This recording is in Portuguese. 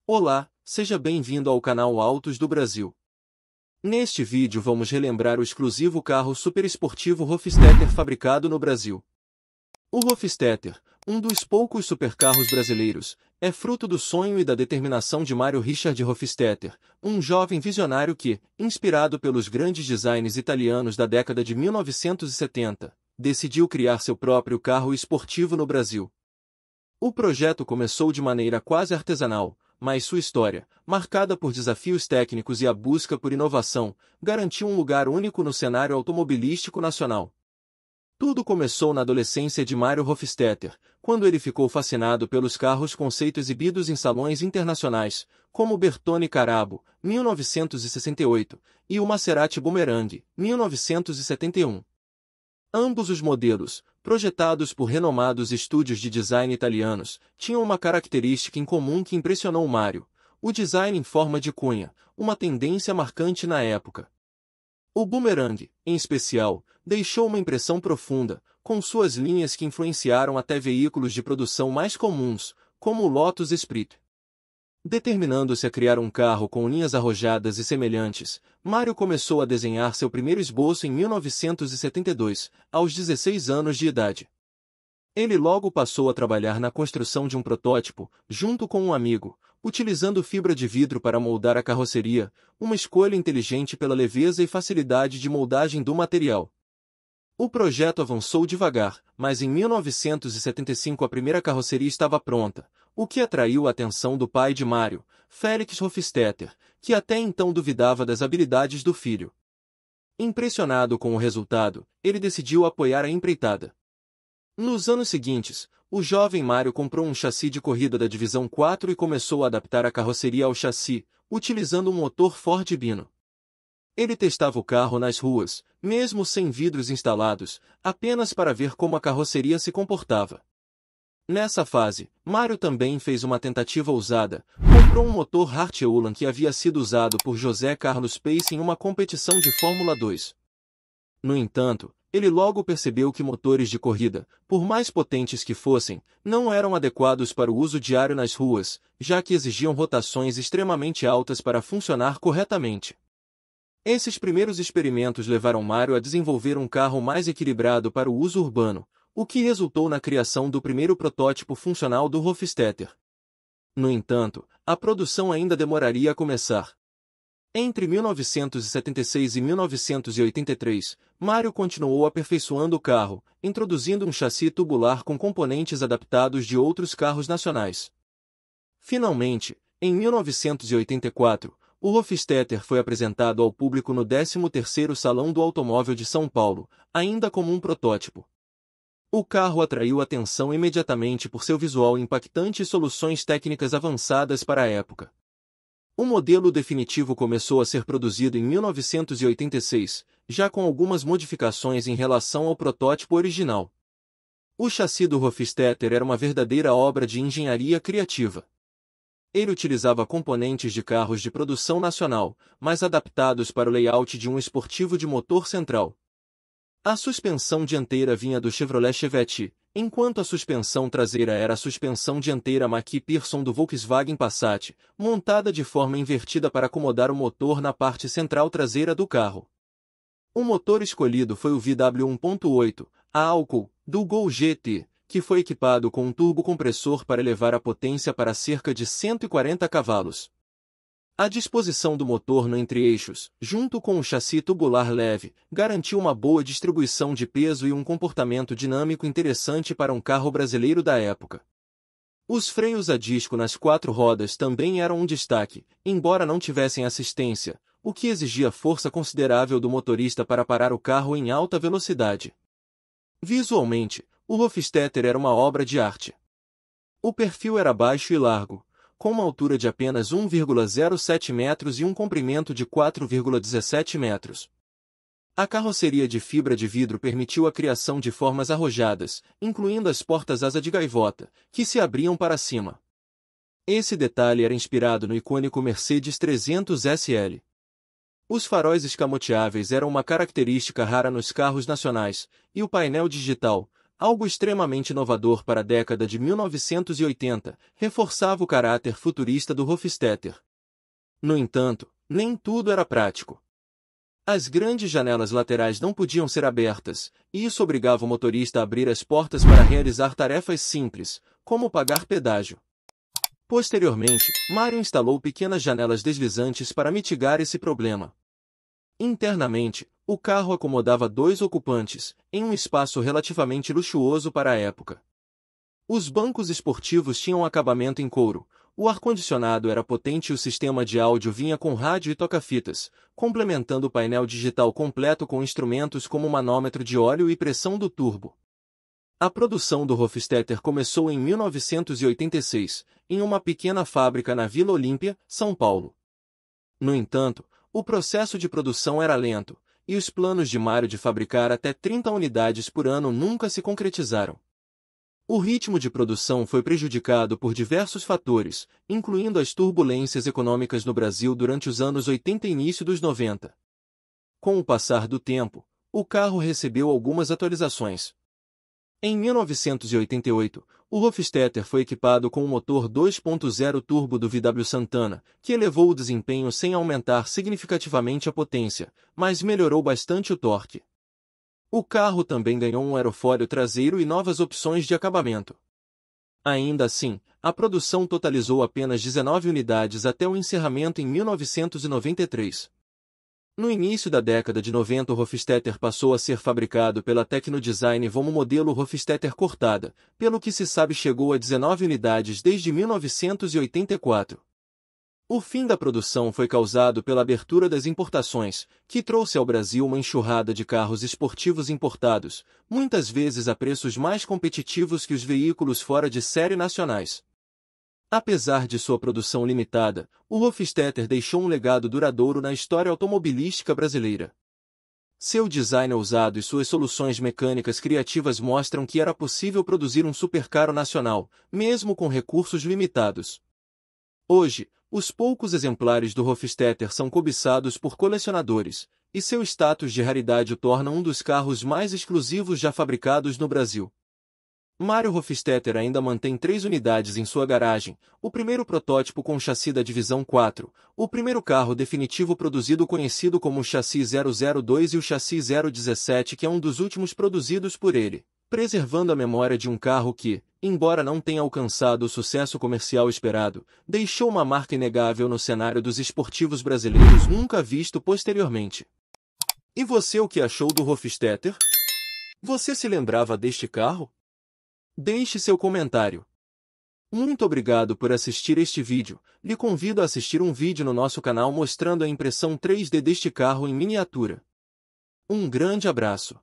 Olá, seja bem-vindo ao canal Autos do Brasil. Neste vídeo vamos relembrar o exclusivo carro superesportivo Hofstadter fabricado no Brasil. O Hofstadter, um dos poucos supercarros brasileiros, é fruto do sonho e da determinação de Mario Richard Hofstadter, um jovem visionário que, inspirado pelos grandes designs italianos da década de 1970, decidiu criar seu próprio carro esportivo no Brasil. O projeto começou de maneira quase artesanal, mas sua história, marcada por desafios técnicos e a busca por inovação, garantiu um lugar único no cenário automobilístico nacional. Tudo começou na adolescência de Mario Hofstadter, quando ele ficou fascinado pelos carros conceito exibidos em salões internacionais, como o Bertone Carabo, 1968, e o Maserati Boomerang, 1971. Ambos os modelos, projetados por renomados estúdios de design italianos, tinham uma característica em comum que impressionou Mario: o design em forma de cunha, uma tendência marcante na época. O Boomerang, em especial, deixou uma impressão profunda, com suas linhas que influenciaram até veículos de produção mais comuns, como o Lotus Esprit. Determinando-se a criar um carro com linhas arrojadas e semelhantes, Mario começou a desenhar seu primeiro esboço em 1972, aos 16 anos de idade. Ele logo passou a trabalhar na construção de um protótipo, junto com um amigo, utilizando fibra de vidro para moldar a carroceria, uma escolha inteligente pela leveza e facilidade de moldagem do material. O projeto avançou devagar, mas em 1975 a primeira carroceria estava pronta, o que atraiu a atenção do pai de Mario, Felix Hofstadter, que até então duvidava das habilidades do filho. Impressionado com o resultado, ele decidiu apoiar a empreitada. Nos anos seguintes, o jovem Mario comprou um chassi de corrida da Divisão 4 e começou a adaptar a carroceria ao chassi, utilizando um motor Ford Bino. Ele testava o carro nas ruas, mesmo sem vidros instalados, apenas para ver como a carroceria se comportava. Nessa fase, Mario também fez uma tentativa ousada: comprou um motor Hart-Ulan que havia sido usado por José Carlos Pace em uma competição de Fórmula 2. No entanto, ele logo percebeu que motores de corrida, por mais potentes que fossem, não eram adequados para o uso diário nas ruas, já que exigiam rotações extremamente altas para funcionar corretamente. Esses primeiros experimentos levaram Mario a desenvolver um carro mais equilibrado para o uso urbano, o que resultou na criação do primeiro protótipo funcional do Hofstadter. No entanto, a produção ainda demoraria a começar. Entre 1976 e 1983, Mario continuou aperfeiçoando o carro, introduzindo um chassi tubular com componentes adaptados de outros carros nacionais. Finalmente, em 1984, o Hofstadter foi apresentado ao público no 13º Salão do Automóvel de São Paulo, ainda como um protótipo. O carro atraiu atenção imediatamente por seu visual impactante e soluções técnicas avançadas para a época. O modelo definitivo começou a ser produzido em 1986, já com algumas modificações em relação ao protótipo original. O chassi do Hofstadter era uma verdadeira obra de engenharia criativa. Ele utilizava componentes de carros de produção nacional, mas adaptados para o layout de um esportivo de motor central. A suspensão dianteira vinha do Chevrolet Chevette, enquanto a suspensão traseira era a suspensão dianteira Mackie-Pearson do Volkswagen Passat, montada de forma invertida para acomodar o motor na parte central traseira do carro. O motor escolhido foi o VW 1.8, a álcool, do Gol GT, que foi equipado com um turbocompressor para elevar a potência para cerca de 140 cavalos. A disposição do motor no entre-eixos, junto com o chassi tubular leve, garantiu uma boa distribuição de peso e um comportamento dinâmico interessante para um carro brasileiro da época. Os freios a disco nas 4 rodas também eram um destaque, embora não tivessem assistência, o que exigia força considerável do motorista para parar o carro em alta velocidade. Visualmente, o Hofstadter era uma obra de arte. O perfil era baixo e largo, com uma altura de apenas 1,07 metros e um comprimento de 4,17 metros. A carroceria de fibra de vidro permitiu a criação de formas arrojadas, incluindo as portas-asa de gaivota, que se abriam para cima. Esse detalhe era inspirado no icônico Mercedes 300 SL. Os faróis escamoteáveis eram uma característica rara nos carros nacionais, e o painel digital, algo extremamente inovador para a década de 1980, reforçava o caráter futurista do Hofstadter. No entanto, nem tudo era prático. As grandes janelas laterais não podiam ser abertas, e isso obrigava o motorista a abrir as portas para realizar tarefas simples, como pagar pedágio. Posteriormente, Mário instalou pequenas janelas deslizantes para mitigar esse problema. Internamente, o carro acomodava 2 ocupantes, em um espaço relativamente luxuoso para a época. Os bancos esportivos tinham acabamento em couro, o ar-condicionado era potente e o sistema de áudio vinha com rádio e toca-fitas, complementando o painel digital completo com instrumentos como manômetro de óleo e pressão do turbo. A produção do Hofstadter começou em 1986, em uma pequena fábrica na Vila Olímpia, São Paulo. No entanto, o processo de produção era lento, e os planos de Mário de fabricar até 30 unidades por ano nunca se concretizaram. O ritmo de produção foi prejudicado por diversos fatores, incluindo as turbulências econômicas no Brasil durante os anos 80 e início dos 90. Com o passar do tempo, o carro recebeu algumas atualizações. Em 1988, o Hofstadter foi equipado com um motor 2.0 turbo do VW Santana, que elevou o desempenho sem aumentar significativamente a potência, mas melhorou bastante o torque. O carro também ganhou um aerofólio traseiro e novas opções de acabamento. Ainda assim, a produção totalizou apenas 19 unidades até o encerramento em 1993. No início da década de 90 o Hofstadter passou a ser fabricado pela Tecnodesign como modelo Hofstadter cortada, pelo que se sabe chegou a 19 unidades desde 1984. O fim da produção foi causado pela abertura das importações, que trouxe ao Brasil uma enxurrada de carros esportivos importados, muitas vezes a preços mais competitivos que os veículos fora de série nacionais. Apesar de sua produção limitada, o Hofstadter deixou um legado duradouro na história automobilística brasileira. Seu design ousado e suas soluções mecânicas criativas mostram que era possível produzir um supercarro nacional, mesmo com recursos limitados. Hoje, os poucos exemplares do Hofstadter são cobiçados por colecionadores, e seu status de raridade o torna um dos carros mais exclusivos já fabricados no Brasil. Mário Hofstadter ainda mantém 3 unidades em sua garagem, o primeiro protótipo com chassi da Divisão 4, o primeiro carro definitivo produzido conhecido como o chassi 002 e o chassi 017 que é um dos últimos produzidos por ele, preservando a memória de um carro que, embora não tenha alcançado o sucesso comercial esperado, deixou uma marca inegável no cenário dos esportivos brasileiros nunca visto posteriormente. E você, o que achou do Hofstadter? Você se lembrava deste carro? Deixe seu comentário. Muito obrigado por assistir este vídeo. Lhe convido a assistir um vídeo no nosso canal mostrando a impressão 3D deste carro em miniatura. Um grande abraço.